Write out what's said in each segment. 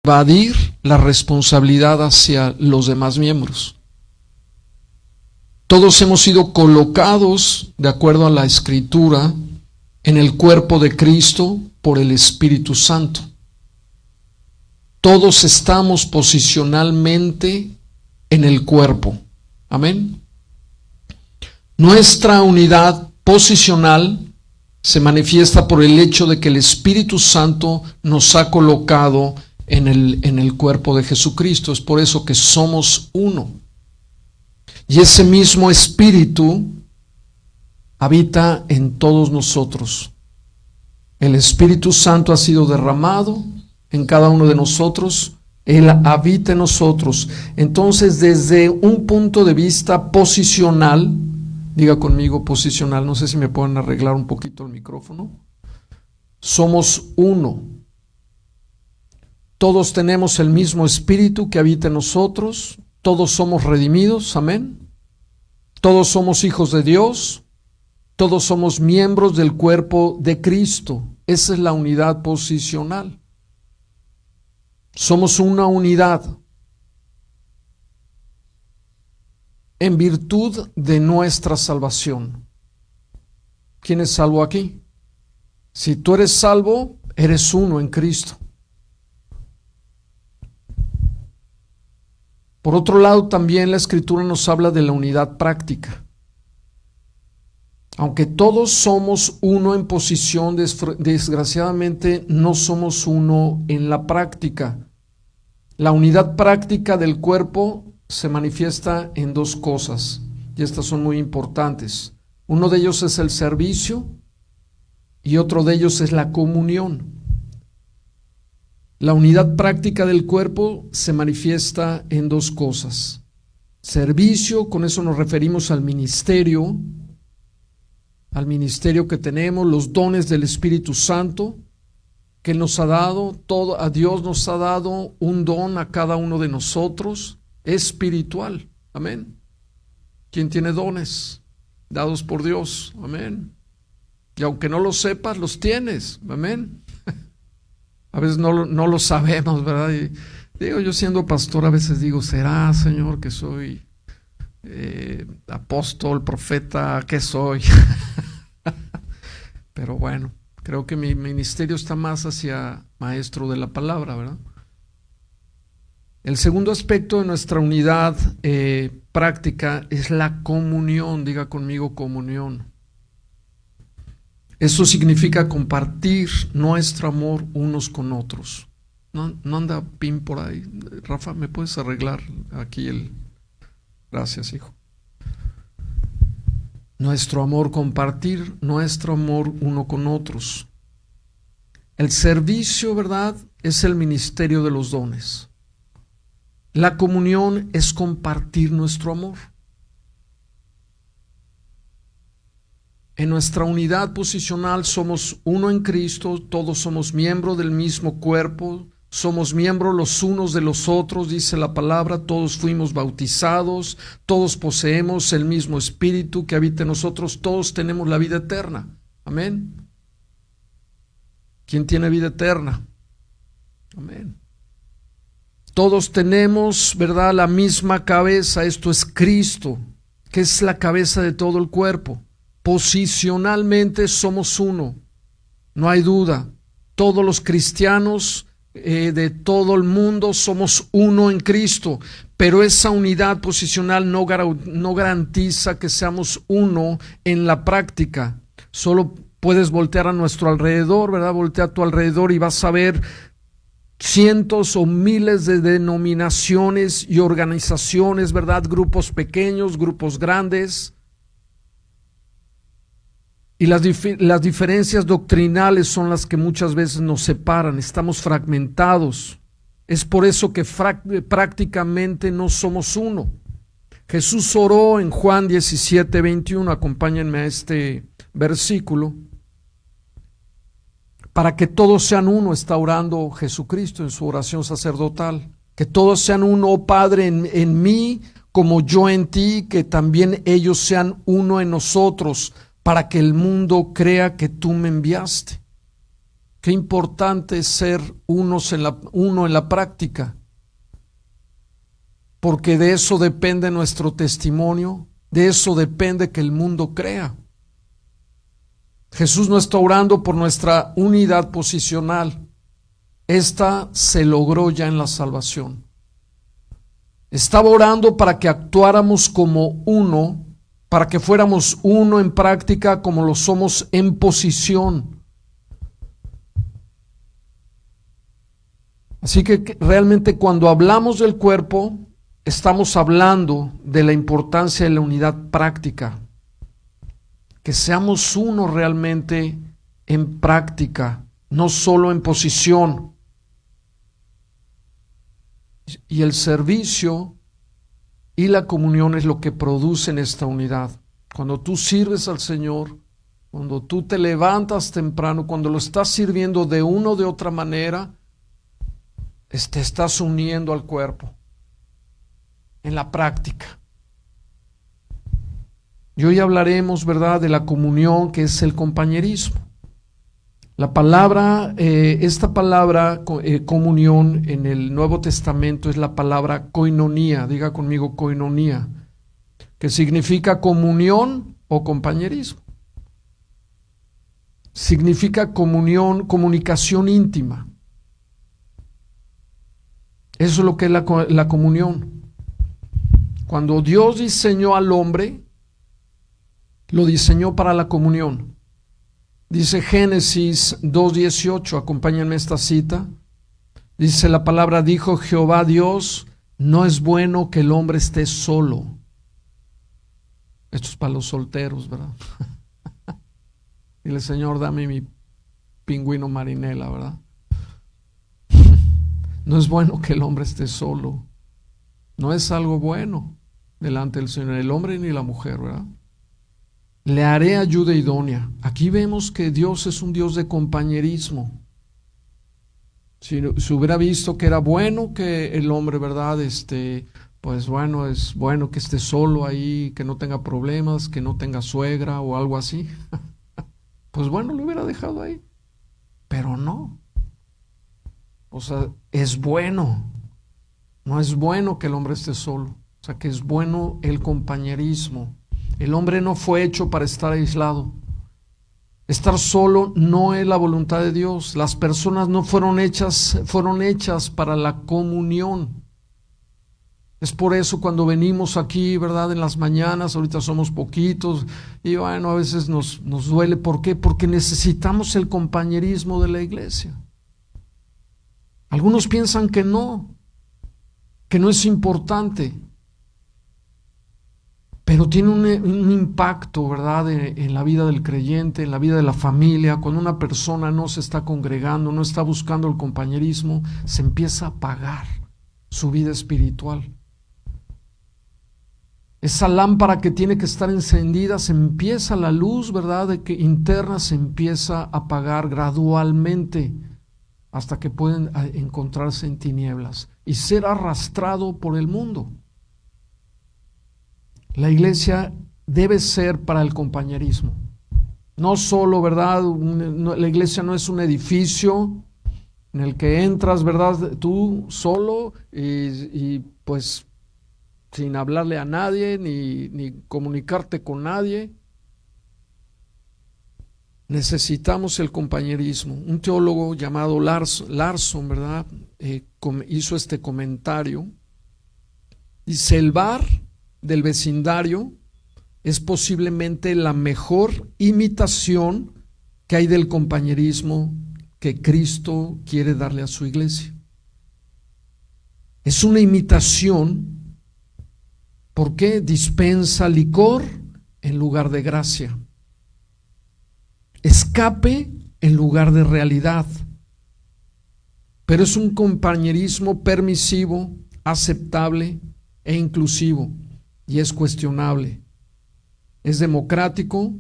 evadir la responsabilidad hacia los demás miembros. Todos hemos sido colocados, de acuerdo a la Escritura, en el cuerpo de Cristo por el Espíritu Santo. Todos estamos posicionalmente en el cuerpo. Amén. Nuestra unidad posicional se manifiesta por el hecho de que el Espíritu Santo nos ha colocado en el cuerpo de Jesucristo. Es por eso que somos uno. Y ese mismo Espíritu habita en todos nosotros. El Espíritu Santo ha sido derramado en cada uno de nosotros. Él habita en nosotros. Entonces, desde un punto de vista posicional, diga conmigo posicional, no sé si me pueden arreglar un poquito el micrófono. Somos uno. Todos tenemos el mismo Espíritu que habita en nosotros. Todos somos redimidos, amén. Todos somos hijos de Dios. Todos somos miembros del cuerpo de Cristo. Esa es la unidad posicional. Somos una unidad en virtud de nuestra salvación. ¿Quién es salvo aquí? Si tú eres salvo, eres uno en Cristo. Por otro lado, también la Escritura nos habla de la unidad práctica. Aunque todos somos uno en posición, desgraciadamente no somos uno en la práctica. La unidad práctica del cuerpo se manifiesta en dos cosas, y estas son muy importantes. Uno de ellos es el servicio y otro de ellos es la comunión. La unidad práctica del cuerpo se manifiesta en dos cosas. Servicio, con eso nos referimos al ministerio que tenemos, los dones del Espíritu Santo que Él nos ha dado. Todo, a Dios nos ha dado un don a cada uno de nosotros espiritual. Amén. ¿Quién tiene dones dados por Dios? Amén. Y aunque no lo sepas, los tienes. Amén. A veces no lo sabemos, ¿verdad? Y digo, yo siendo pastor a veces digo, ¿será, Señor, que soy apóstol, profeta? ¿Qué soy? Pero bueno, creo que mi ministerio está más hacia maestro de la palabra, ¿verdad? El segundo aspecto de nuestra unidad práctica es la comunión. Diga conmigo comunión. Eso significa compartir nuestro amor unos con otros. No anda pin por ahí. Rafa, ¿me puedes arreglar aquí el...? Gracias, hijo. Nuestro amor, compartir nuestro amor uno con otros. El servicio, ¿verdad?, es el ministerio de los dones. La comunión es compartir nuestro amor. En nuestra unidad posicional somos uno en Cristo, todos somos miembros del mismo cuerpo, somos miembros los unos de los otros, dice la palabra, todos fuimos bautizados, todos poseemos el mismo Espíritu que habita en nosotros, todos tenemos la vida eterna. Amén. ¿Quién tiene vida eterna? Amén. Todos tenemos, ¿verdad?, la misma cabeza, esto es Cristo, que es la cabeza de todo el cuerpo. Posicionalmente somos uno, no hay duda. Todos los cristianos de todo el mundo somos uno en Cristo, pero esa unidad posicional no garantiza que seamos uno en la práctica. Solo puedes voltear a nuestro alrededor, ¿verdad? Voltea a tu alrededor y vas a ver cientos o miles de denominaciones y organizaciones, ¿verdad? Grupos pequeños, grupos grandes. Y las diferencias doctrinales son las que muchas veces nos separan, estamos fragmentados. Es por eso que prácticamente no somos uno. Jesús oró en Juan 17:21, acompáñenme a este versículo. Para que todos sean uno, está orando Jesucristo en su oración sacerdotal. Que todos sean uno, oh Padre, en mí, como yo en ti, que también ellos sean uno en nosotros, para que el mundo crea que tú me enviaste. Qué importante es ser uno en la práctica, porque de eso depende nuestro testimonio, de eso depende que el mundo crea. Jesús no está orando por nuestra unidad posicional. Esta se logró ya en la salvación. Estaba orando para que actuáramos como uno, para que fuéramos uno en práctica como lo somos en posición. Así que realmente cuando hablamos del cuerpo, estamos hablando de la importancia de la unidad práctica. Que seamos uno realmente en práctica, no solo en posición. Y el servicio y la comunión es lo que producen esta unidad. Cuando tú sirves al Señor, cuando tú te levantas temprano, cuando lo estás sirviendo de una o de otra manera, te estás uniendo al cuerpo en la práctica. Y hoy hablaremos, ¿verdad?, de la comunión, que es el compañerismo. La palabra, esta palabra comunión en el Nuevo Testamento es la palabra koinonía. Diga conmigo koinonía, que significa comunión o compañerismo. Significa comunión, comunicación íntima. Eso es lo que es la comunión. Cuando Dios diseñó al hombre, lo diseñó para la comunión. Dice Génesis 2:18, acompáñenme esta cita. Dice la palabra, dijo Jehová Dios, no es bueno que el hombre esté solo. Esto es para los solteros, ¿verdad? Dile, Señor, dame mi pingüino marinela, ¿verdad? No es bueno que el hombre esté solo. No es algo bueno delante del Señor, el hombre ni la mujer, ¿verdad? Le haré ayuda idónea. Aquí vemos que Dios es un Dios de compañerismo. Si hubiera visto que era bueno que el hombre, ¿verdad? Pues bueno, es bueno que esté solo ahí, que no tenga problemas, que no tenga suegra o algo así. Pues bueno, lo hubiera dejado ahí. Pero no. O sea, es bueno. No es bueno que el hombre esté solo. O sea, que es bueno el compañerismo. El hombre no fue hecho para estar aislado. Estar solo no es la voluntad de Dios. Las personas no fueron hechas para la comunión. Es por eso cuando venimos aquí, ¿verdad? En las mañanas, ahorita somos poquitos, y bueno, a veces nos duele. ¿Por qué? Porque necesitamos el compañerismo de la iglesia. Algunos piensan que no es importante. Pero tiene un impacto, ¿verdad?, en la vida del creyente, en la vida de la familia. Cuando una persona no se está congregando, no está buscando el compañerismo, se empieza a apagar su vida espiritual. Esa lámpara que tiene que estar encendida, se empieza la luz, ¿verdad?, interna se empieza a apagar gradualmente hasta que pueden encontrarse en tinieblas y ser arrastrado por el mundo. La iglesia debe ser para el compañerismo. No solo, ¿verdad? La iglesia no es un edificio en el que entras, ¿verdad?, tú solo y pues sin hablarle a nadie ni comunicarte con nadie. Necesitamos el compañerismo. Un teólogo llamado Larson, ¿verdad?, hizo este comentario. Dice, el bar del vecindario es posiblemente la mejor imitación que hay del compañerismo que Cristo quiere darle a su iglesia. Es una imitación porque dispensa licor en lugar de gracia, escape en lugar de realidad, pero es un compañerismo permisivo, aceptable e inclusivo. Y es cuestionable. Es democrático.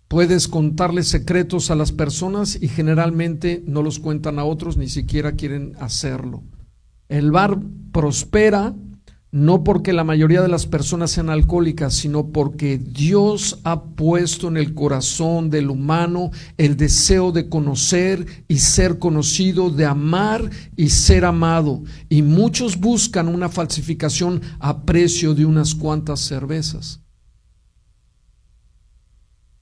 Puedes contarle secretos a las personas y generalmente no los cuentan a otros, ni siquiera quieren hacerlo. El bar prospera no porque la mayoría de las personas sean alcohólicas, sino porque Dios ha puesto en el corazón del humano el deseo de conocer y ser conocido, de amar y ser amado. Y muchos buscan una falsificación a precio de unas cuantas cervezas.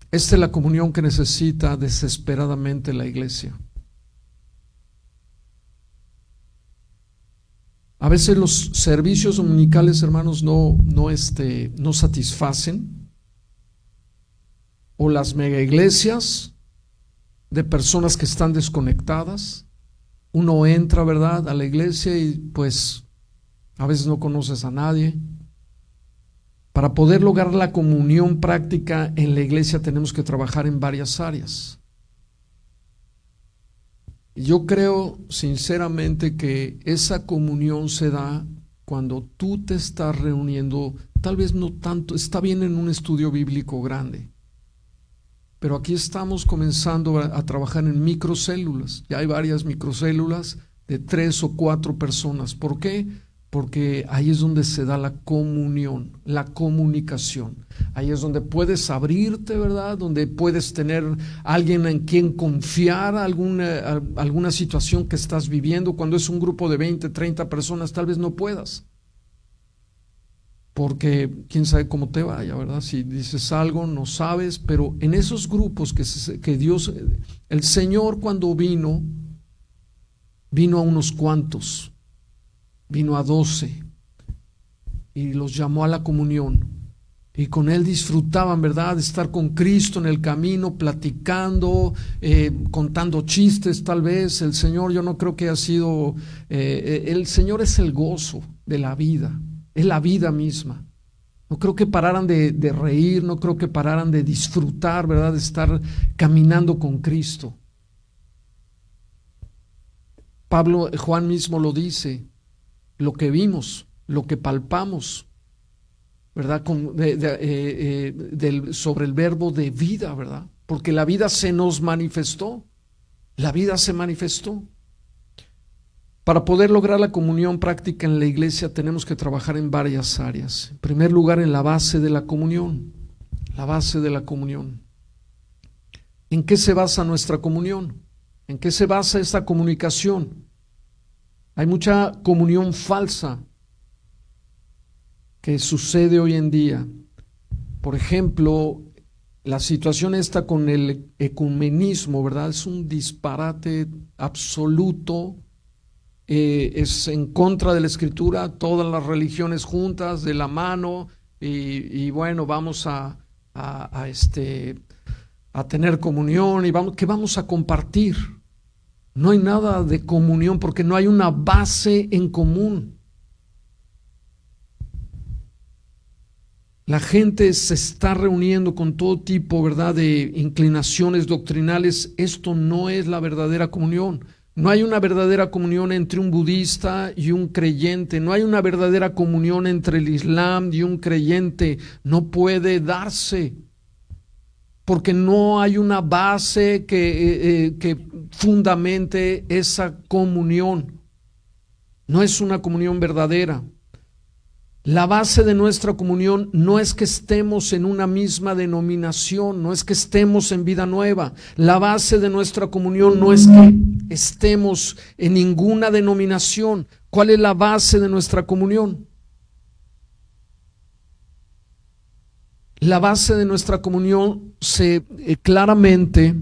Esta es la comunión que necesita desesperadamente la iglesia. A veces los servicios dominicales, hermanos, no satisfacen, o las mega iglesias de personas que están desconectadas. Uno entra, ¿verdad?, a la iglesia y pues a veces no conoces a nadie. Para poder lograr la comunión práctica en la iglesia tenemos que trabajar en varias áreas. Yo creo sinceramente que esa comunión se da cuando tú te estás reuniendo, tal vez no tanto, está bien en un estudio bíblico grande, pero aquí estamos comenzando a trabajar en microcélulas. Ya hay varias microcélulas de 3 o 4 personas. ¿Por qué? Porque ahí es donde se da la comunión, la comunicación. Ahí es donde puedes abrirte, ¿verdad? Donde puedes tener alguien en quien confiar, alguna situación que estás viviendo. Cuando es un grupo de 20, 30 personas, tal vez no puedas. Porque quién sabe cómo te vaya, ¿verdad? Si dices algo, no sabes. Pero en esos grupos que Dios, el Señor cuando vino a unos cuantos. Vino a 12 y los llamó a la comunión, y con él disfrutaban, ¿verdad?, de estar con Cristo en el camino, platicando, contando chistes. Tal vez el Señor, yo no creo que haya sido, el Señor es el gozo de la vida, es la vida misma. No creo que pararan de reír, no creo que pararan de disfrutar, ¿verdad?, de estar caminando con Cristo. Juan mismo lo dice: lo que vimos, lo que palpamos, ¿verdad? Sobre el verbo de vida, ¿verdad? Porque la vida se nos manifestó, la vida se manifestó. Para poder lograr la comunión práctica en la iglesia tenemos que trabajar en varias áreas. En primer lugar, en la base de la comunión, la base de la comunión. ¿En qué se basa nuestra comunión? ¿En qué se basa esta comunicación? Hay mucha comunión falsa que sucede hoy en día. Por ejemplo, la situación esta con el ecumenismo, ¿verdad? Es un disparate absoluto. Es en contra de la Escritura, todas las religiones juntas de la mano, y bueno, vamos a tener comunión, y ¿qué vamos a compartir? No hay nada de comunión porque no hay una base en común. La gente se está reuniendo con todo tipo, ¿verdad?, de inclinaciones doctrinales. Esto no es la verdadera comunión. No hay una verdadera comunión entre un budista y un creyente. No hay una verdadera comunión entre el Islam y un creyente. No puede darse, porque no hay una base que fundamente esa comunión. No es una comunión verdadera. La base de nuestra comunión no es que estemos en una misma denominación, no es que estemos en Vida Nueva. La base de nuestra comunión no es que estemos en ninguna denominación. ¿Cuál es la base de nuestra comunión? La base de nuestra comunión claramente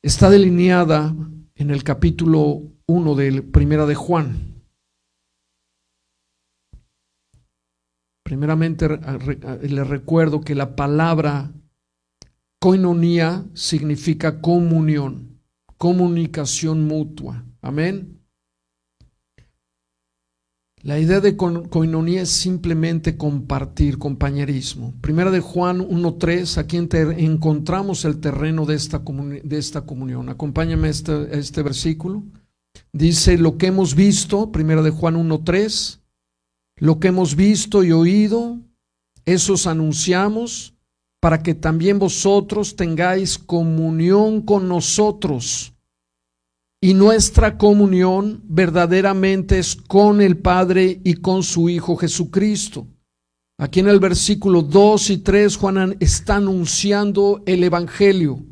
está delineada en el capítulo 1 de Primera de Juan. Primeramente le recuerdo que la palabra koinonía significa comunión, comunicación mutua. Amén. La idea de koinonía es simplemente compartir, compañerismo. Primera de Juan 1:3, aquí encontramos el terreno de esta comunión. Acompáñame a este versículo. Dice: lo que hemos visto, Primera de Juan 1:3, lo que hemos visto y oído, eso os anunciamos, para que también vosotros tengáis comunión con nosotros. y nuestra comunión verdaderamente es con el Padre y con su Hijo Jesucristo. Aquí en el versículo 2 y 3 Juan está anunciando el Evangelio.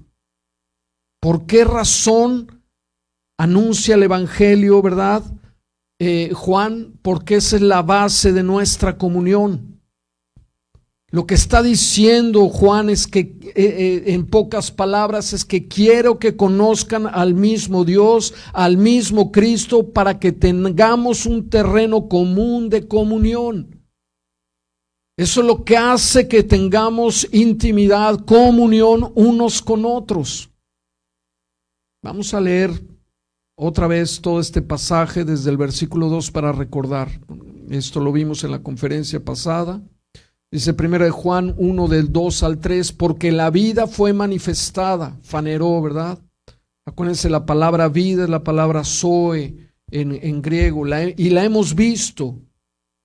¿Por qué razón anuncia el Evangelio, verdad? Juan, porque esa es la base de nuestra comunión. Lo que está diciendo Juan es que, en pocas palabras, es que quiero que conozcan al mismo Dios, al mismo Cristo, para que tengamos un terreno común de comunión. Eso es lo que hace que tengamos intimidad, comunión unos con otros. Vamos a leer otra vez todo este pasaje desde el versículo 2 para recordar. Esto lo vimos en la conferencia pasada. Dice 1 Juan 1 del 2 al 3, porque la vida fue manifestada, faneró, ¿verdad? Acuérdense, la palabra vida es la palabra zoe en griego, y la hemos visto,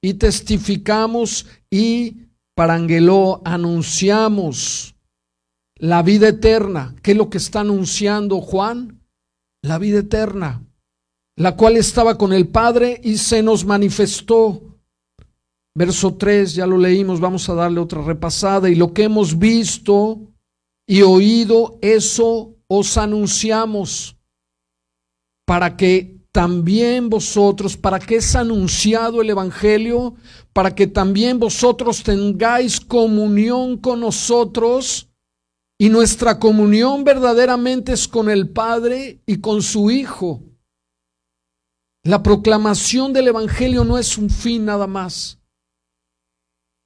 y testificamos, y parangeló, anunciamos la vida eterna. ¿Qué es lo que está anunciando Juan? La vida eterna, la cual estaba con el Padre y se nos manifestó. Verso 3, ya lo leímos, vamos a darle otra repasada. Y lo que hemos visto y oído, eso os anunciamos, para que también vosotros, para que es anunciado el Evangelio, para que también vosotros tengáis comunión con nosotros, y nuestra comunión verdaderamente es con el Padre y con su Hijo. La proclamación del Evangelio no es un fin nada más.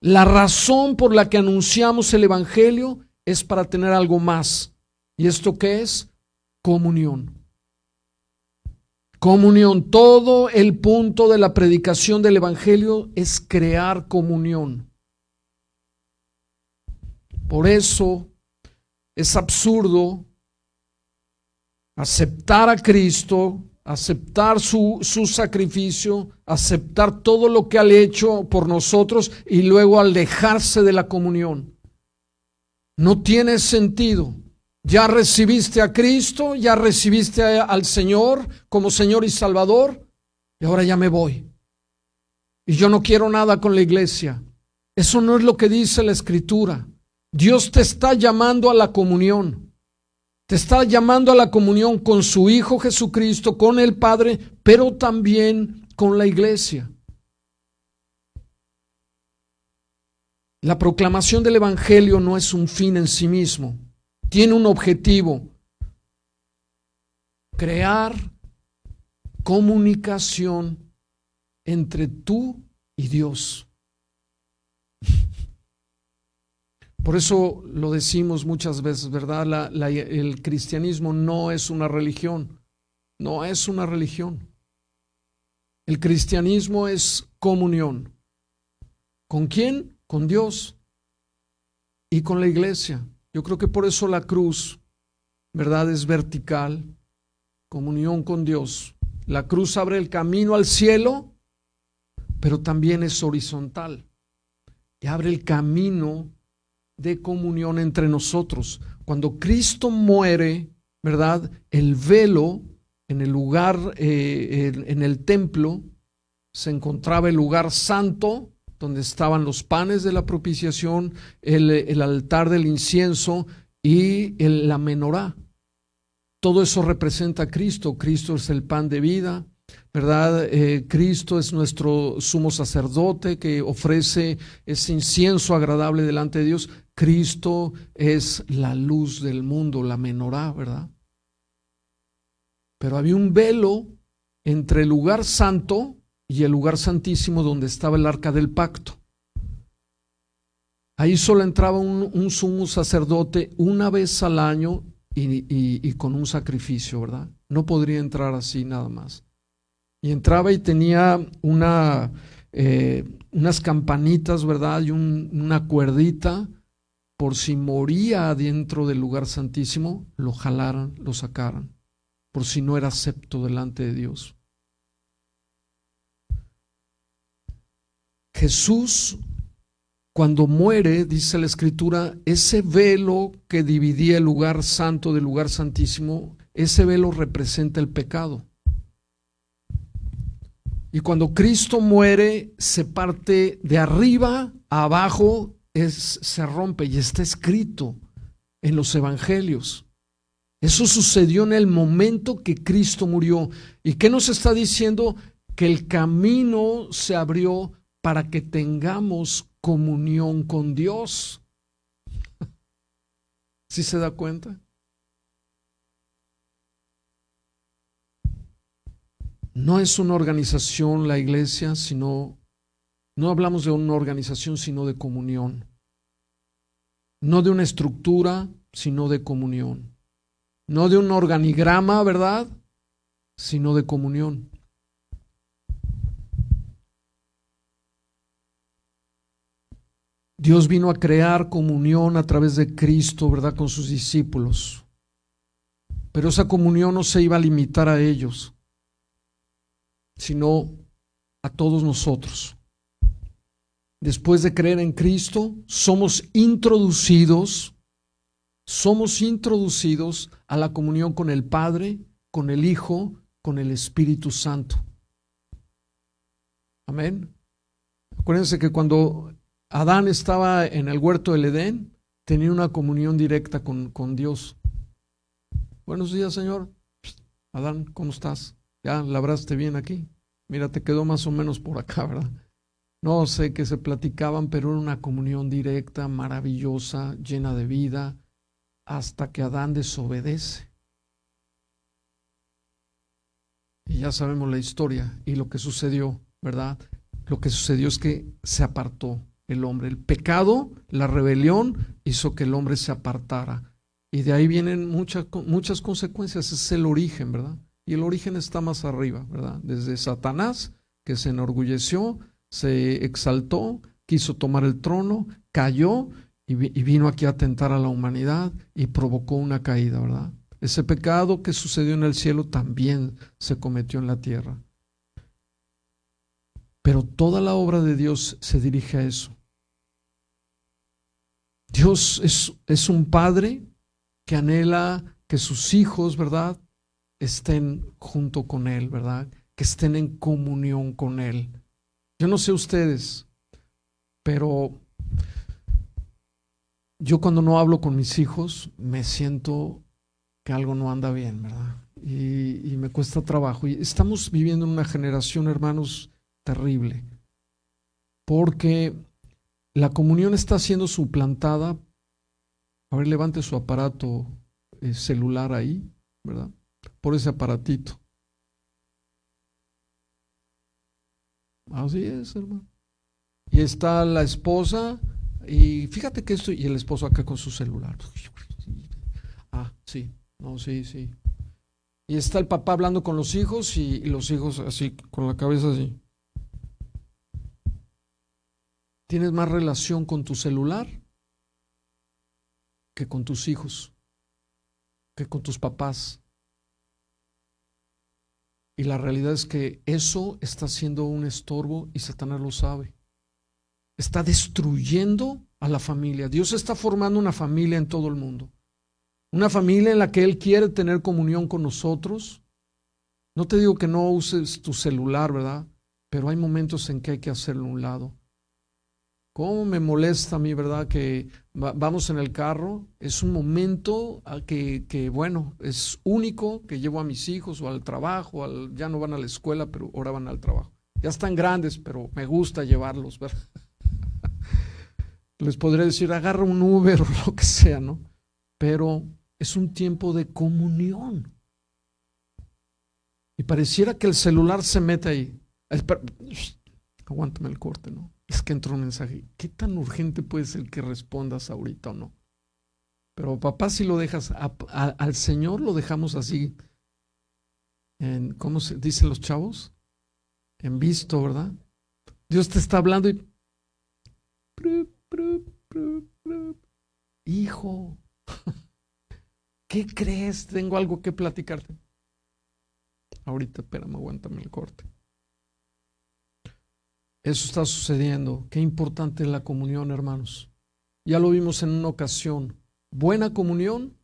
La razón por la que anunciamos el Evangelio es para tener algo más. ¿Y esto qué es? Comunión. Comunión. Todo el punto de la predicación del Evangelio es crear comunión. Por eso es absurdo aceptar a Cristo, aceptar su sacrificio, aceptar todo lo que ha hecho por nosotros y luego alejarse de la comunión. No tiene sentido. Ya recibiste a Cristo, ya recibiste al Señor como Señor y Salvador, y ahora ya me voy. Y yo no quiero nada con la iglesia. Eso no es lo que dice la Escritura. Dios te está llamando a la comunión. Te está llamando a la comunión con su Hijo Jesucristo, con el Padre, pero también con la iglesia. La proclamación del Evangelio no es un fin en sí mismo. Tiene un objetivo: crear comunicación entre tú y Dios. Por eso lo decimos muchas veces, ¿verdad? El cristianismo no es una religión. No es una religión. El cristianismo es comunión. ¿Con quién? Con Dios y con la iglesia. Yo creo que por eso la cruz, ¿verdad?, es vertical. Comunión con Dios. La cruz abre el camino al cielo, pero también es horizontal. Y abre el camino de comunión entre nosotros. Cuando Cristo muere, ¿verdad?, el velo en el lugar, en el templo, se encontraba el lugar santo, donde estaban los panes de la propiciación, el altar del incienso y la menorá. Todo eso representa a Cristo. Cristo es el pan de vida, ¿verdad? Cristo es nuestro sumo sacerdote que ofrece ese incienso agradable delante de Dios. Cristo es la luz del mundo, la menorá, ¿verdad? Pero había un velo entre el lugar santo y el lugar santísimo, donde estaba el arca del pacto. Ahí solo entraba un sumo sacerdote una vez al año y con un sacrificio, ¿verdad? No podría entrar así nada más. Y entraba y tenía unas campanitas, ¿verdad? Y una cuerdita, por si moría dentro del lugar santísimo, lo jalaran, lo sacaran, por si no era acepto delante de Dios. Jesús, cuando muere, dice la Escritura, ese velo que dividía el lugar santo del lugar santísimo, ese velo representa el pecado. Y cuando Cristo muere, se parte de arriba a abajo, se rompe, y está escrito en los evangelios. Eso sucedió en el momento que Cristo murió. ¿Y qué nos está diciendo? Que el camino se abrió para que tengamos comunión con Dios. ¿Sí se da cuenta? No es una organización la iglesia, sino, no hablamos de una organización, sino de comunión. No de una estructura, sino de comunión. No de un organigrama, ¿verdad? Sino de comunión. Dios vino a crear comunión a través de Cristo, ¿verdad? Con sus discípulos. Pero esa comunión no se iba a limitar a ellos, sino a todos nosotros. Después de creer en Cristo, somos introducidos a la comunión con el Padre, con el Hijo, con el Espíritu Santo. Amén. Acuérdense que cuando Adán estaba en el huerto del Edén, tenía una comunión directa con Dios. Buenos días, Señor. Adán, ¿cómo estás? ¿Ya labraste bien aquí? Mira, te quedó más o menos por acá, ¿verdad? No sé qué se platicaban, pero era una comunión directa, maravillosa, llena de vida, hasta que Adán desobedece. Y ya sabemos la historia y lo que sucedió, ¿verdad? Lo que sucedió es que se apartó el hombre. El pecado, la rebelión, hizo que el hombre se apartara. Y de ahí vienen muchas consecuencias. Ese es el origen, ¿verdad? Y el origen está más arriba, ¿verdad? Desde Satanás, que se enorgulleció, se exaltó, quiso tomar el trono, cayó y vino aquí a atentar a la humanidad y provocó una caída, ¿verdad? Ese pecado que sucedió en el cielo también se cometió en la tierra. Pero toda la obra de Dios se dirige a eso. Dios es un padre que anhela que sus hijos, ¿verdad?, estén junto con Él, ¿verdad?, que estén en comunión con Él. Yo no sé ustedes, pero yo cuando no hablo con mis hijos me siento que algo no anda bien, ¿verdad? Y me cuesta trabajo. Y estamos viviendo en una generación, hermanos, terrible, porque la comunión está siendo suplantada. A ver, levante su aparato celular ahí, ¿verdad? Por ese aparatito. Así es, hermano. Y está la esposa, y fíjate que esto, y el esposo acá con su celular. Ah, sí, no, sí, sí. Y está el papá hablando con los hijos, y los hijos así, con la cabeza así. ¿Tienes más relación con tu celular que con tus hijos, que con tus papás? Y la realidad es que eso está siendo un estorbo y Satanás lo sabe. Está destruyendo a la familia. Dios está formando una familia en todo el mundo. Una familia en la que Él quiere tener comunión con nosotros. No te digo que no uses tu celular, ¿verdad? Pero hay momentos en que hay que hacerlo a un lado. ¿Cómo me molesta a mí, verdad? Que vamos en el carro, es un momento que bueno, es único, que llevo a mis hijos o al trabajo, ya no van a la escuela, pero ahora van al trabajo. Ya están grandes, pero me gusta llevarlos, ¿verdad? Les podría decir, agarra un Uber o lo que sea, ¿no? Pero es un tiempo de comunión. Y pareciera que el celular se mete ahí. Aguántame el corte, ¿no? Es que entró un mensaje. ¿Qué tan urgente puede ser que respondas ahorita o no? Pero papá, si lo dejas, al Señor lo dejamos así, ¿cómo se dicen los chavos? En visto, ¿verdad? Dios te está hablando y hijo, ¿qué crees? Tengo algo que platicarte. Ahorita, espérame, aguántame el corte. Eso está sucediendo. Qué importante es la comunión, hermanos. Ya lo vimos en una ocasión. Buena comunión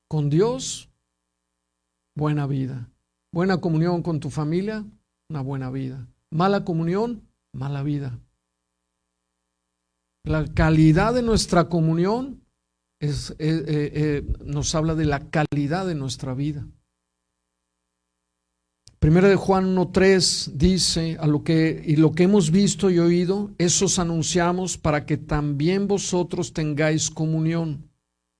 con Dios, buena vida. Buena comunión con tu familia, una buena vida. Mala comunión, mala vida. La calidad de nuestra comunión nos habla de la calidad de nuestra vida. Primera de Juan 1:3 dice, lo que hemos visto y oído, eso os anunciamos para que también vosotros tengáis comunión.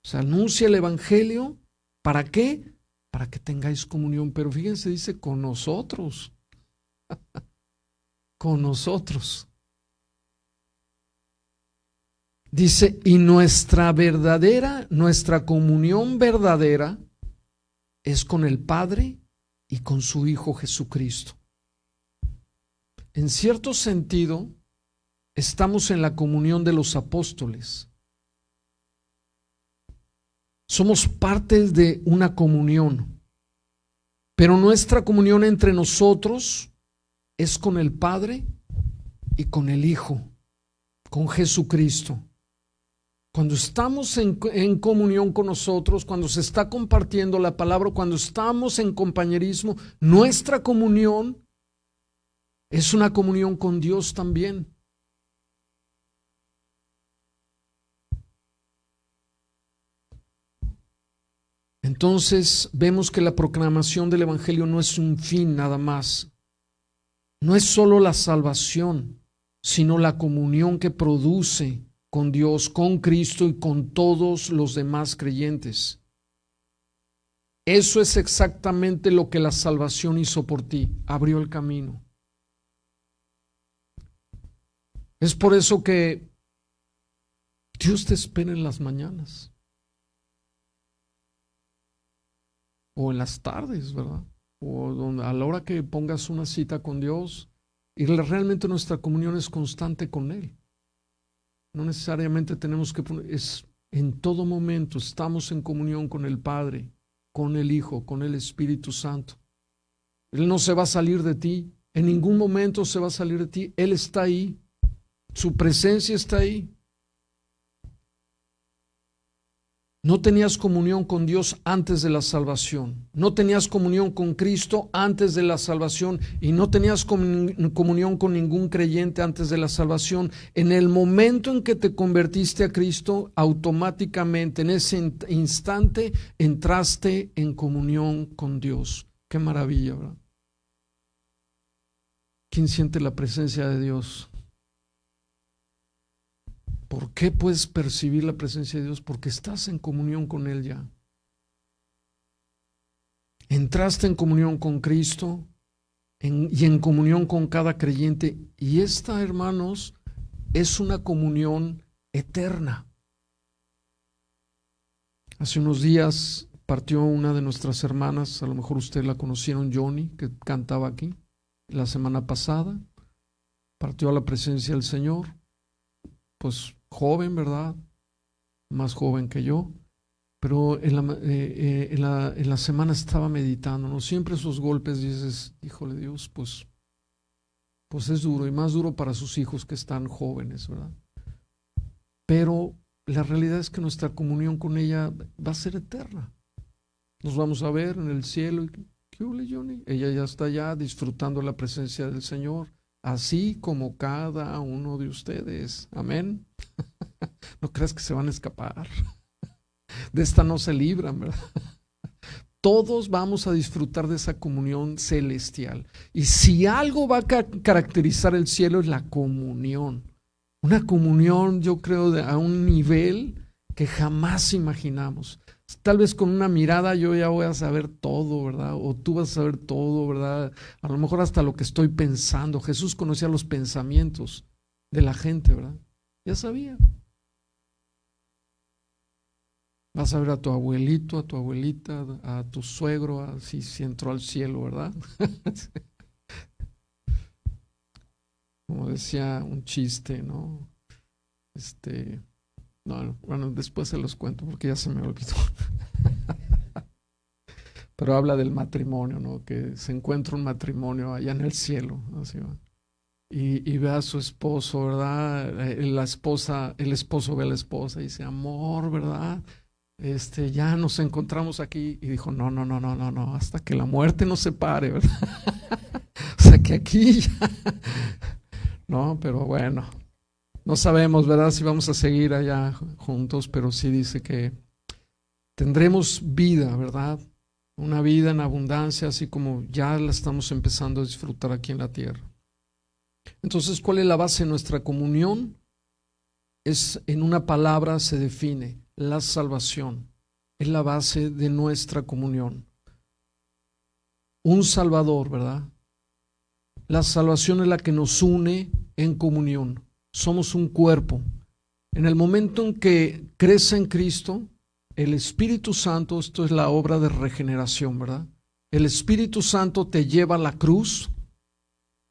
Se anuncia el Evangelio, ¿para qué? Para que tengáis comunión. Pero fíjense, dice con nosotros. Con nosotros. Dice, y nuestra comunión verdadera es con el Padre y con su Hijo Jesucristo. En cierto sentido, estamos en la comunión de los apóstoles. Somos parte de una comunión, pero nuestra comunión entre nosotros es con el Padre y con el Hijo, con Jesucristo. Cuando estamos en comunión con nosotros, cuando se está compartiendo la palabra, cuando estamos en compañerismo, nuestra comunión es una comunión con Dios también. Entonces vemos que la proclamación del Evangelio no es un fin nada más. No es solo la salvación, sino la comunión que produce con Dios, con Cristo y con todos los demás creyentes. Eso es exactamente lo que la salvación hizo por ti, abrió el camino. Es por eso que Dios te espera en las mañanas o en las tardes, ¿verdad? O a la hora que pongas una cita con Dios, y realmente nuestra comunión es constante con Él. No necesariamente tenemos que poner, en todo momento estamos en comunión con el Padre, con el Hijo, con el Espíritu Santo. Él no se va a salir de ti, en ningún momento se va a salir de ti. Él está ahí, su presencia está ahí. No tenías comunión con Dios antes de la salvación. No tenías comunión con Cristo antes de la salvación. Y no tenías comunión con ningún creyente antes de la salvación. En el momento en que te convertiste a Cristo, automáticamente, en ese instante, entraste en comunión con Dios. Qué maravilla, ¿verdad? ¿Quién siente la presencia de Dios? ¿Por qué puedes percibir la presencia de Dios? Porque estás en comunión con Él ya. Entraste en comunión con Cristo y en comunión con cada creyente. Y esta, hermanos, es una comunión eterna. Hace unos días partió una de nuestras hermanas, a lo mejor ustedes la conocieron, Johnny, que cantaba aquí la semana pasada. Partió a la presencia del Señor. Pues joven, ¿verdad? Más joven que yo, pero en la semana estaba meditando, ¿no? Siempre esos golpes dices, híjole Dios, pues es duro, y más duro para sus hijos que están jóvenes, ¿verdad? Pero la realidad es que nuestra comunión con ella va a ser eterna. Nos vamos a ver en el cielo. ¿Qué huele, Johnny? Ella ya está allá disfrutando la presencia del Señor, así como cada uno de ustedes. Amén. No creas que se van a escapar. De esta no se libran, ¿verdad? Todos vamos a disfrutar de esa comunión celestial. Y si algo va a caracterizar el cielo es la comunión. Una comunión, yo creo, a un nivel que jamás imaginamos. Tal vez con una mirada yo ya voy a saber todo, ¿verdad? O tú vas a saber todo, ¿verdad? A lo mejor hasta lo que estoy pensando. Jesús conocía los pensamientos de la gente, ¿verdad? Ya sabía. Vas a ver a tu abuelito, a tu abuelita, a tu suegro, así si entró al cielo, ¿verdad? Como decía un chiste, ¿no? No, bueno, después se los cuento porque ya se me olvidó. Pero habla del matrimonio, ¿no? Que se encuentra un matrimonio allá en el cielo, así va. Y ve a su esposo, ¿verdad? El esposo ve a la esposa y dice, amor, ¿verdad? ya nos encontramos aquí, y dijo, no, hasta que la muerte nos separe, ¿verdad? O sea que aquí ya, no, pero bueno, no sabemos, ¿verdad? Si vamos a seguir allá juntos, pero sí dice que tendremos vida, ¿verdad? Una vida en abundancia, así como ya la estamos empezando a disfrutar aquí en la tierra. Entonces, ¿cuál es la base de nuestra comunión? Es, en una palabra se define, la salvación. Es la base de nuestra comunión. Un Salvador, ¿verdad? La salvación es la que nos une en comunión. Somos un cuerpo. En el momento en que crece en Cristo, el Espíritu Santo, esto es la obra de regeneración, ¿verdad? El Espíritu Santo te lleva a la cruz,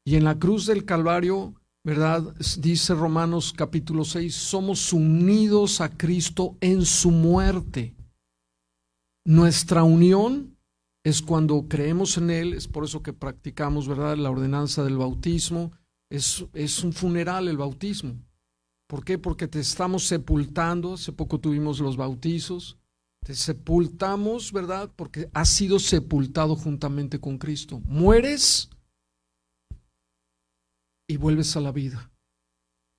y en la cruz del Calvario, ¿verdad? Dice Romanos capítulo 6, somos unidos a Cristo en su muerte. Nuestra unión es cuando creemos en Él, es por eso que practicamos, ¿verdad?, la ordenanza del bautismo. Es un funeral el bautismo. ¿Por qué? Porque te estamos sepultando. Hace poco tuvimos los bautizos. Te sepultamos, ¿verdad? Porque has sido sepultado juntamente con Cristo. Mueres y vuelves a la vida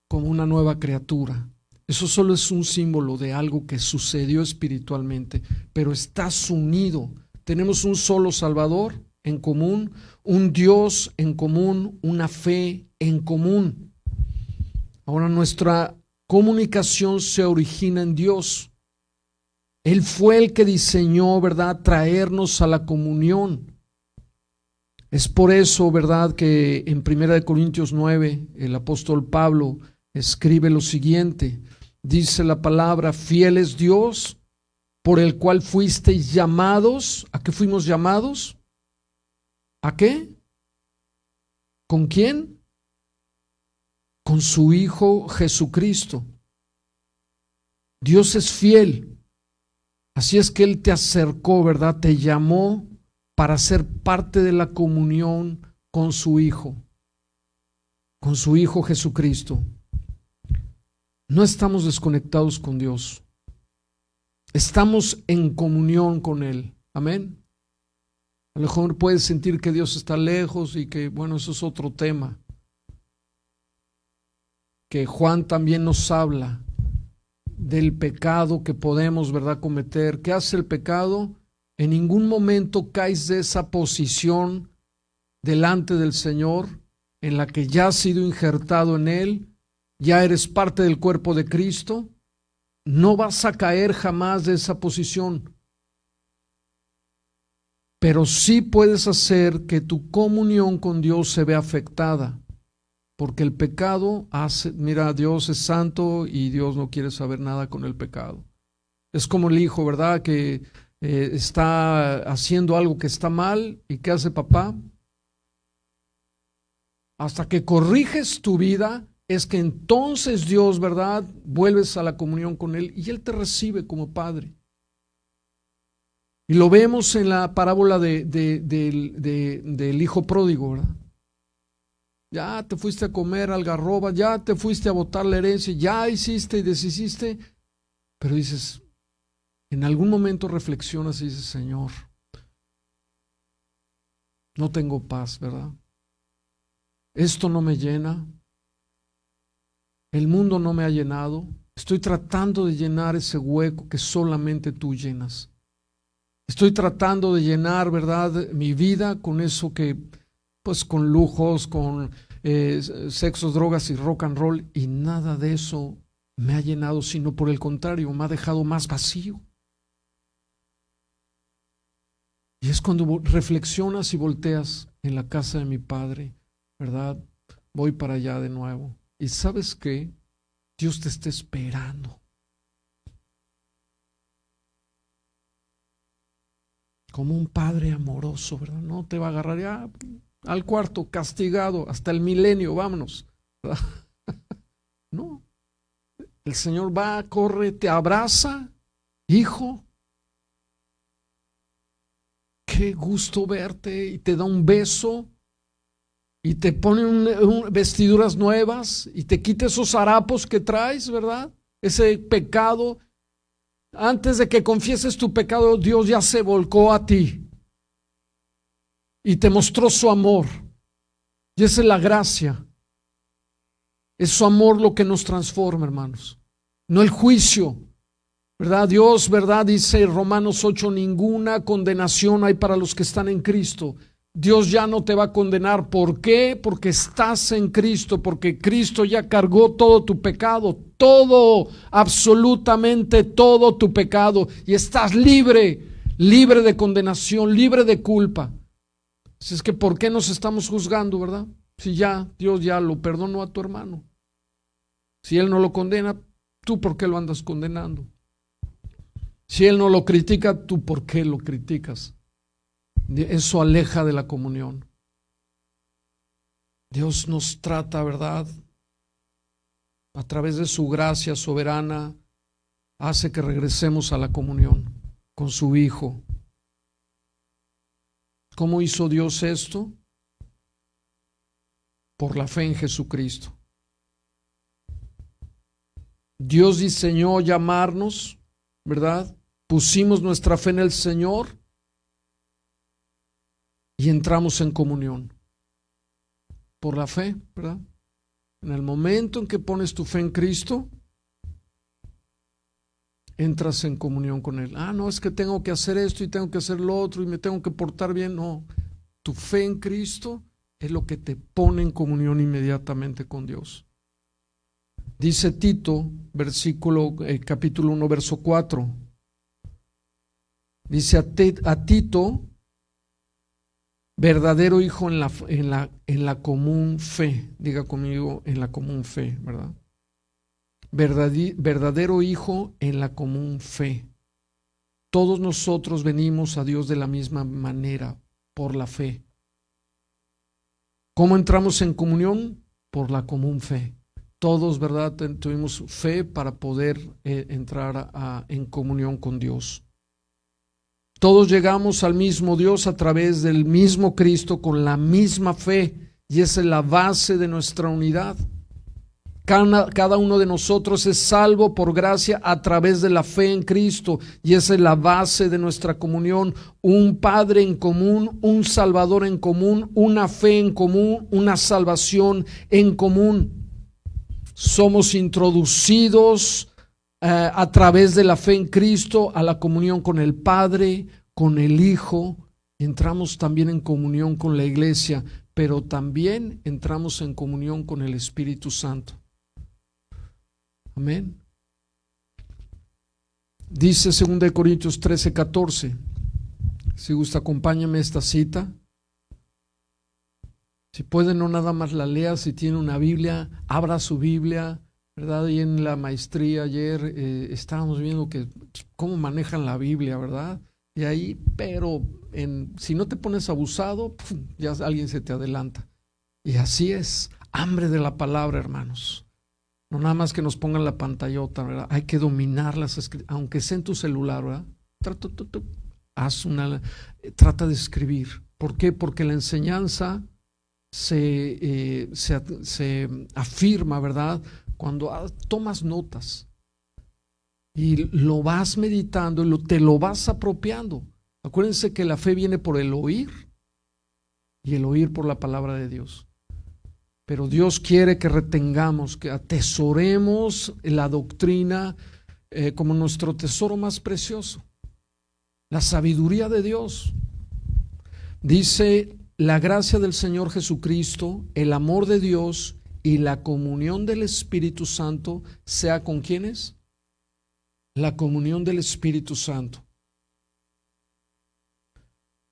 como una nueva criatura. Eso solo es un símbolo de algo que sucedió espiritualmente, pero estás unido. Tenemos un solo Salvador en común, un Dios en común, una fe en común. Ahora nuestra comunicación se origina en Dios. Él fue el que diseñó, ¿verdad?, traernos a la comunión. Es por eso, ¿verdad?, que en 1 Corintios 9 el apóstol Pablo escribe lo siguiente. Dice la palabra, fiel es Dios, por el cual fuisteis llamados. ¿A qué fuimos llamados? ¿A qué? ¿Con quién? Con su Hijo Jesucristo. Dios es fiel. Así es que Él te acercó, ¿verdad? Te llamó para ser parte de la comunión con su Hijo Jesucristo. No estamos desconectados con Dios. Estamos en comunión con Él. Amén. A lo mejor puedes sentir que Dios está lejos y que, bueno, eso es otro tema. Que Juan también nos habla del pecado que podemos, ¿verdad?, cometer. ¿Qué hace el pecado? En ningún momento caes de esa posición delante del Señor en la que ya has sido injertado en Él, ya eres parte del cuerpo de Cristo. No vas a caer jamás de esa posición. Pero sí puedes hacer que tu comunión con Dios se vea afectada. Porque el pecado hace, mira, Dios es santo y Dios no quiere saber nada con el pecado. Es como el hijo, ¿verdad?, que está haciendo algo que está mal. ¿Y qué hace papá? Hasta que corriges tu vida, es que entonces Dios, ¿verdad?, vuelves a la comunión con Él y Él te recibe como padre. Y lo vemos en la parábola del hijo pródigo, ¿verdad? Ya te fuiste a comer algarroba, ya te fuiste a botar la herencia, ya hiciste y deshiciste, pero dices, en algún momento reflexionas y dices, Señor, no tengo paz, ¿verdad? Esto no me llena, el mundo no me ha llenado, estoy tratando de llenar ese hueco que solamente tú llenas. Estoy tratando de llenar, ¿verdad?, mi vida con eso que, pues con lujos, con sexos, drogas y rock and roll, y nada de eso me ha llenado, sino por el contrario, me ha dejado más vacío. Y es cuando reflexionas y volteas en la casa de mi Padre, ¿verdad? Voy para allá de nuevo. Y ¿sabes qué? Dios te está esperando. Como un padre amoroso, ¿verdad? No te va a agarrar ya al cuarto, castigado, hasta el milenio, vámonos, ¿verdad? No. El Señor va, corre, te abraza, hijo. Qué gusto verte, y te da un beso y te pone vestiduras nuevas y te quita esos harapos que traes, ¿verdad? Ese pecado, Antes de que confieses tu pecado, Dios ya se volcó a ti y te mostró su amor. Y esa es la gracia. Es su amor lo que nos transforma, hermanos. No el juicio, ¿verdad? Dios, ¿verdad? Dice Romanos 8, ninguna condenación hay para los que están en Cristo. Dios ya no te va a condenar. ¿Por qué? Porque estás en Cristo, porque Cristo ya cargó todo tu pecado, todo, absolutamente todo tu pecado, y estás libre, libre de condenación, libre de culpa. Así es que ¿por qué nos estamos juzgando, verdad? Si ya Dios ya lo perdonó a tu hermano. Si Él no lo condena, ¿tú por qué lo andas condenando? Si Él no lo critica, ¿tú por qué lo criticas? Eso aleja de la comunión. Dios nos trata, ¿verdad? A través de su gracia soberana, hace que regresemos a la comunión con su Hijo. ¿Cómo hizo Dios esto? Por la fe en Jesucristo. Dios diseñó llamarnos, ¿verdad? Pusimos nuestra fe en el Señor y entramos en comunión. Por la fe, ¿verdad? En el momento en que pones tu fe en Cristo, entras en comunión con Él. No, es que tengo que hacer esto y tengo que hacer lo otro y me tengo que portar bien. No, tu fe en Cristo es lo que te pone en comunión inmediatamente con Dios. Dice Tito, capítulo 1, verso 4. Dice a Tito, verdadero hijo en la común fe. Diga conmigo, en la común fe, ¿verdad? Verdadero hijo en la común fe. Todos nosotros venimos a Dios de la misma manera, por la fe. ¿Cómo entramos en comunión? Por la común fe. Todos, ¿verdad? Tuvimos fe para poder entrar en comunión con Dios. Todos llegamos al mismo Dios a través del mismo Cristo con la misma fe, y esa es la base de nuestra unidad. Cada uno de nosotros es salvo por gracia a través de la fe en Cristo, y esa es la base de nuestra comunión. Un Padre en común, un Salvador en común, una fe en común, una salvación en común. Somos introducidos a través de la fe en Cristo a la comunión con el Padre, con el Hijo. Entramos también en comunión con la iglesia, pero también entramos en comunión con el Espíritu Santo. Amén. Dice 2 Corintios 13:14. Si gusta, acompáñame a esta cita. Si puede, no nada más la lea. Si tiene una Biblia, abra su Biblia, ¿verdad? Y en la maestría ayer estábamos viendo cómo manejan la Biblia, ¿verdad? Y ahí, pero si no te pones abusado, ya alguien se te adelanta. Y así es, hambre de la palabra, hermanos. No nada más que nos pongan la pantallota, ¿verdad? Hay que dominar las escrituras, aunque sea en tu celular, ¿verdad? Trata de escribir. ¿Por qué? Porque la enseñanza se afirma, ¿verdad? Cuando tomas notas y lo vas meditando y te lo vas apropiando. Acuérdense que la fe viene por el oír y el oír por la palabra de Dios. Pero Dios quiere que retengamos, que atesoremos la doctrina como nuestro tesoro más precioso. La sabiduría de Dios. Dice: la gracia del Señor Jesucristo, el amor de Dios y la comunión del Espíritu Santo sea con ¿quiénes? La comunión del Espíritu Santo.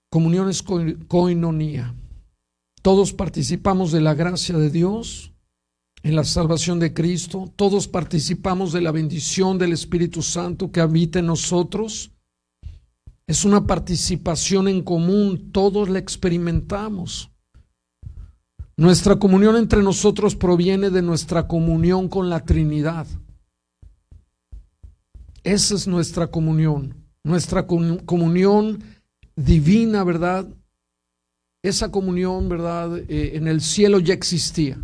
Comunión es koinonía. Todos participamos de la gracia de Dios en la salvación de Cristo. Todos participamos de la bendición del Espíritu Santo que habita en nosotros. Es una participación en común, todos la experimentamos. Nuestra comunión entre nosotros proviene de nuestra comunión con la Trinidad. Esa es nuestra comunión comunión divina, ¿verdad? Esa comunión, ¿verdad? En el cielo ya existía.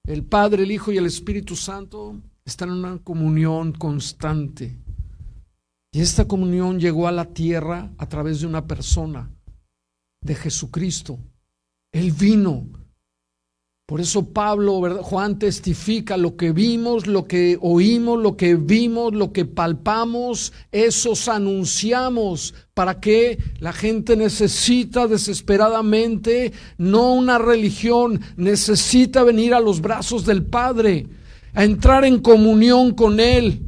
El Padre, el Hijo y el Espíritu Santo están en una comunión constante. Y esta comunión llegó a la tierra a través de una persona, de Jesucristo. Él vino. Por eso Pablo, ¿verdad? Juan testifica: lo que vimos, lo que oímos, lo que vimos, lo que palpamos, esos anunciamos. Para que la gente necesita desesperadamente, no una religión, necesita venir a los brazos del Padre, a entrar en comunión con Él.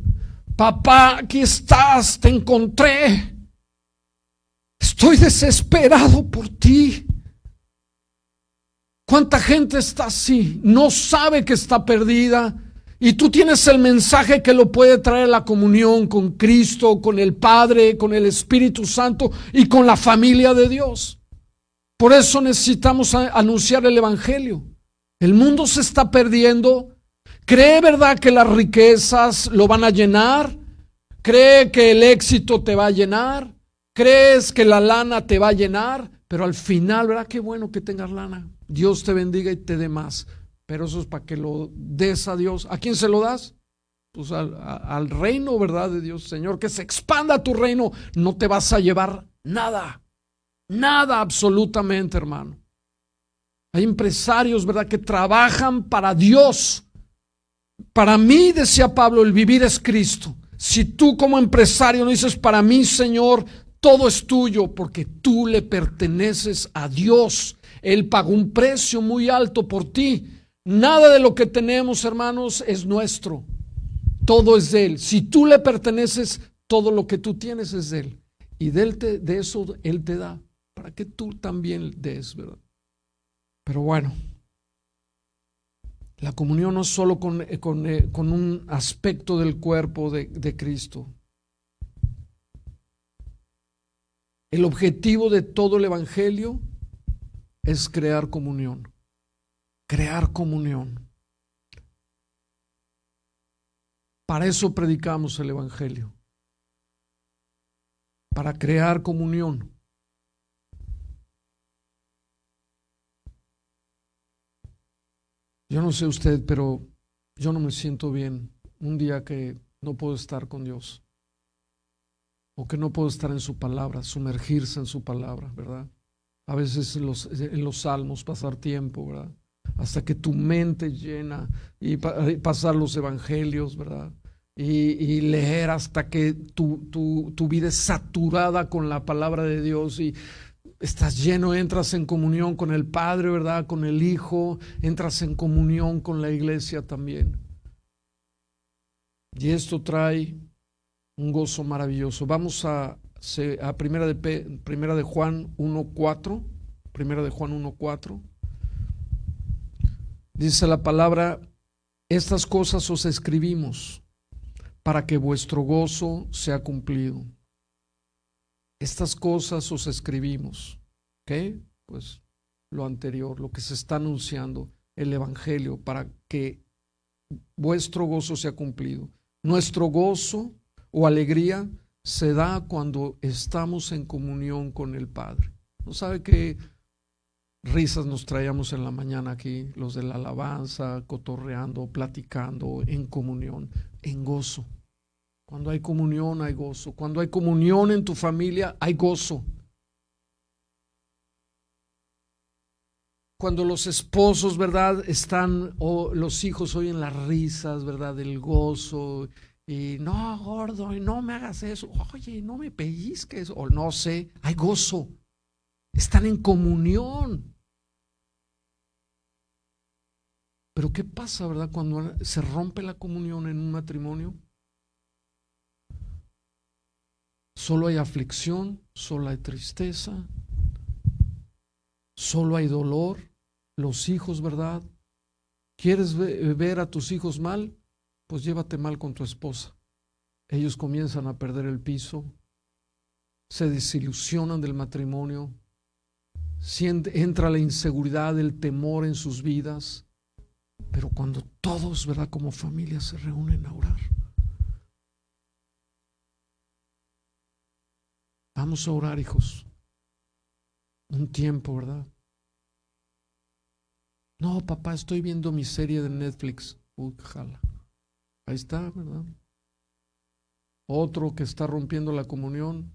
Papá, aquí estás, te encontré. Estoy desesperado por ti. ¿Cuánta gente está así? No sabe que está perdida. Y tú tienes el mensaje que lo puede traer a la comunión con Cristo, con el Padre, con el Espíritu Santo y con la familia de Dios. Por eso necesitamos anunciar el Evangelio. El mundo se está perdiendo. ¿Cree, verdad, que las riquezas lo van a llenar? ¿Cree que el éxito te va a llenar? ¿Crees que la lana te va a llenar? Pero al final, ¿verdad? Qué bueno que tengas lana. Dios te bendiga y te dé más. Pero eso es para que lo des a Dios. ¿A quién se lo das? Pues al reino, ¿verdad? De Dios. Señor, que se expanda tu reino. No te vas a llevar nada. Nada absolutamente, hermano. Hay empresarios, ¿verdad?, que trabajan para Dios. Para mí, decía Pablo, el vivir es Cristo. Si tú como empresario no dices: para mí, Señor, todo es tuyo, porque tú le perteneces a Dios. Él pagó un precio muy alto por ti. Nada de lo que tenemos, hermanos, es nuestro. Todo es de Él. Si tú le perteneces, todo lo que tú tienes es de Él. Y de eso Él te da, para que tú también des, ¿verdad? Pero bueno, la comunión no es solo con un aspecto del cuerpo de Cristo. El objetivo de todo el Evangelio es crear comunión. Crear comunión. Para eso predicamos el Evangelio. Para crear comunión. Yo no sé usted, pero yo no me siento bien un día que no puedo estar con Dios, o que no puedo estar en su palabra, sumergirse en su palabra, ¿verdad? A veces en los salmos pasar tiempo, ¿verdad? Hasta que tu mente llena, y pasar los evangelios, ¿verdad? Y leer hasta que tu vida es saturada con la palabra de Dios y estás lleno, entras en comunión con el Padre, ¿verdad? Con el Hijo, entras en comunión con la iglesia también. Y esto trae un gozo maravilloso. Vamos a primera de Juan 1:4. Primera de Juan 1:4. Dice la palabra: estas cosas os escribimos para que vuestro gozo sea cumplido. Estas cosas os escribimos. ¿Ok? Pues lo anterior, lo que se está anunciando, el Evangelio, para que vuestro gozo sea cumplido. Nuestro gozo o alegría se da cuando estamos en comunión con el Padre. ¿No sabe qué risas nos traíamos en la mañana aquí, los de la alabanza, cotorreando, platicando, en comunión, en gozo? Cuando hay comunión hay gozo. Cuando hay comunión en tu familia hay gozo. Cuando los esposos, ¿verdad?, están, o los hijos oyen las risas, ¿verdad?, del gozo, y no, gordo, y no me hagas eso, oye, no me pellizques, o no sé, hay gozo. Están en comunión. Pero ¿qué pasa, verdad, cuando se rompe la comunión en un matrimonio? Solo hay aflicción, solo hay tristeza, solo hay dolor. Los hijos, ¿verdad? ¿Quieres ver a tus hijos mal? Pues llévate mal con tu esposa. Ellos comienzan a perder el piso, se desilusionan del matrimonio, entra la inseguridad, el temor en sus vidas. Pero cuando todos, ¿verdad?, como familia se reúnen a orar. Vamos a orar, hijos. Un tiempo, ¿verdad? No, papá, estoy viendo mi serie de Netflix. Uy, jala. Ahí está, ¿verdad? Otro que está rompiendo la comunión,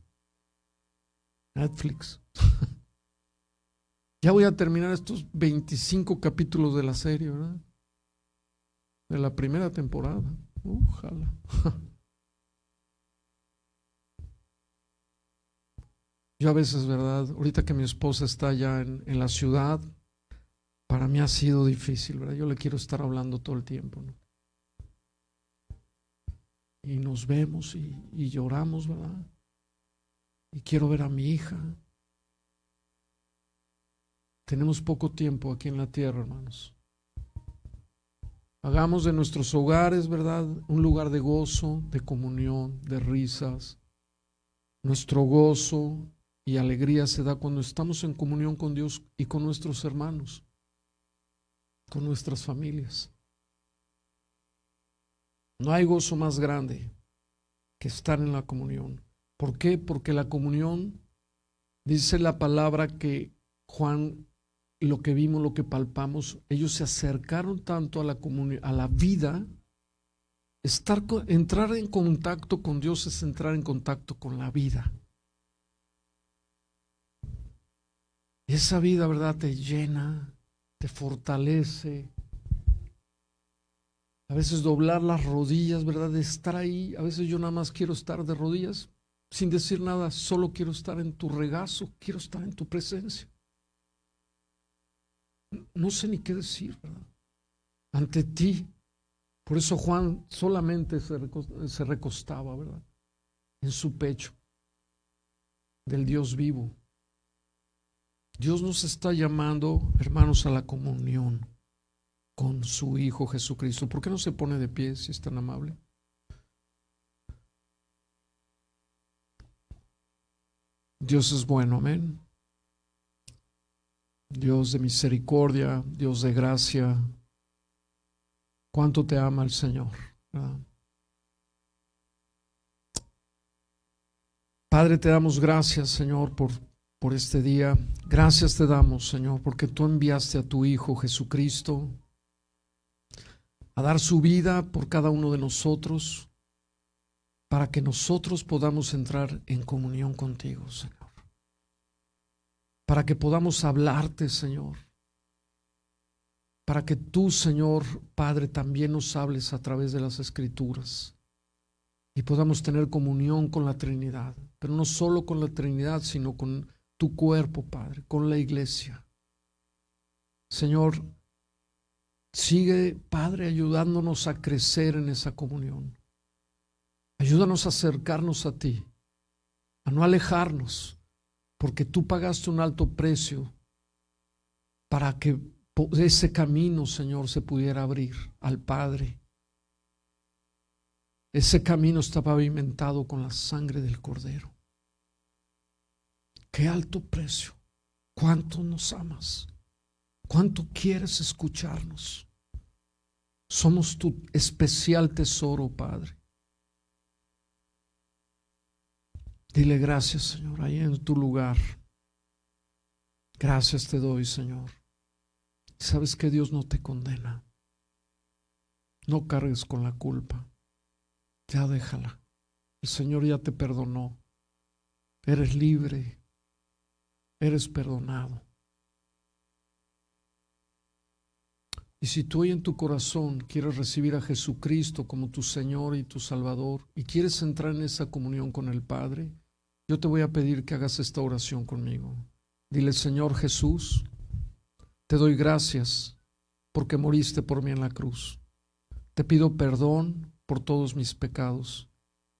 Netflix. Ya voy a terminar estos 25 capítulos de la serie, ¿verdad? De la primera temporada. Ojalá. Yo a veces, ¿verdad? Ahorita que mi esposa está ya en la ciudad, para mí ha sido difícil, ¿verdad? Yo le quiero estar hablando todo el tiempo, ¿no? Y nos vemos y lloramos, ¿verdad? Y quiero ver a mi hija. Tenemos poco tiempo aquí en la tierra, hermanos. Hagamos de nuestros hogares, ¿verdad?, un lugar de gozo, de comunión, de risas. Nuestro gozo y alegría se da cuando estamos en comunión con Dios y con nuestros hermanos, con nuestras familias. No hay gozo más grande que estar en la comunión. ¿Por qué? Porque la comunión, dice la palabra que Juan, lo que vimos, lo que palpamos, ellos se acercaron tanto a la comunión, a la vida. Entrar en contacto con Dios es entrar en contacto con la vida. Esa vida, ¿verdad?, te llena, te fortalece. A veces doblar las rodillas, ¿verdad?, de estar ahí. A veces yo nada más quiero estar de rodillas sin decir nada, solo quiero estar en tu regazo, quiero estar en tu presencia. No sé ni qué decir, ¿verdad?, ante ti. Por eso Juan solamente se recostaba, ¿verdad?, en su pecho del Dios vivo. Dios nos está llamando, hermanos, a la comunión con su Hijo Jesucristo. ¿Por qué no se pone de pie si es tan amable? Dios es bueno, amén. Dios de misericordia, Dios de gracia. ¿Cuánto te ama el Señor? ¿Verdad? Padre, te damos gracias, Señor, por este día. Gracias te damos, Señor, porque tú enviaste a tu Hijo Jesucristo a dar su vida por cada uno de nosotros, para que nosotros podamos entrar en comunión contigo, Señor. Para que podamos hablarte, Señor. Para que tú, Señor, Padre, también nos hables a través de las Escrituras y podamos tener comunión con la Trinidad, pero no solo con la Trinidad, sino con tu cuerpo, Padre, con la iglesia. Señor, sigue, Padre, ayudándonos a crecer en esa comunión. Ayúdanos a acercarnos a ti, a no alejarnos, porque tú pagaste un alto precio para que ese camino, Señor, se pudiera abrir al Padre. Ese camino está pavimentado con la sangre del Cordero. Qué alto precio. Cuánto nos amas. Cuánto quieres escucharnos. Somos tu especial tesoro, Padre. Dile gracias, Señor, ahí en tu lugar. Gracias te doy, Señor. Sabes que Dios no te condena. No cargues con la culpa. Ya déjala. El Señor ya te perdonó. Eres libre. Eres perdonado. Y si tú hoy en tu corazón quieres recibir a Jesucristo como tu Señor y tu Salvador y quieres entrar en esa comunión con el Padre, yo te voy a pedir que hagas esta oración conmigo. Dile: Señor Jesús, te doy gracias porque moriste por mí en la cruz. Te pido perdón por todos mis pecados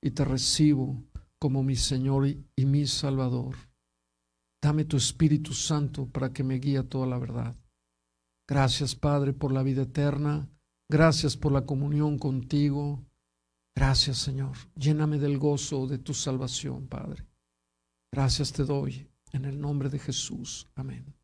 y te recibo como mi Señor y mi Salvador. Dame tu Espíritu Santo para que me guíe a toda la verdad. Gracias, Padre, por la vida eterna. Gracias por la comunión contigo. Gracias, Señor. Lléname del gozo de tu salvación, Padre. Gracias te doy en el nombre de Jesús. Amén.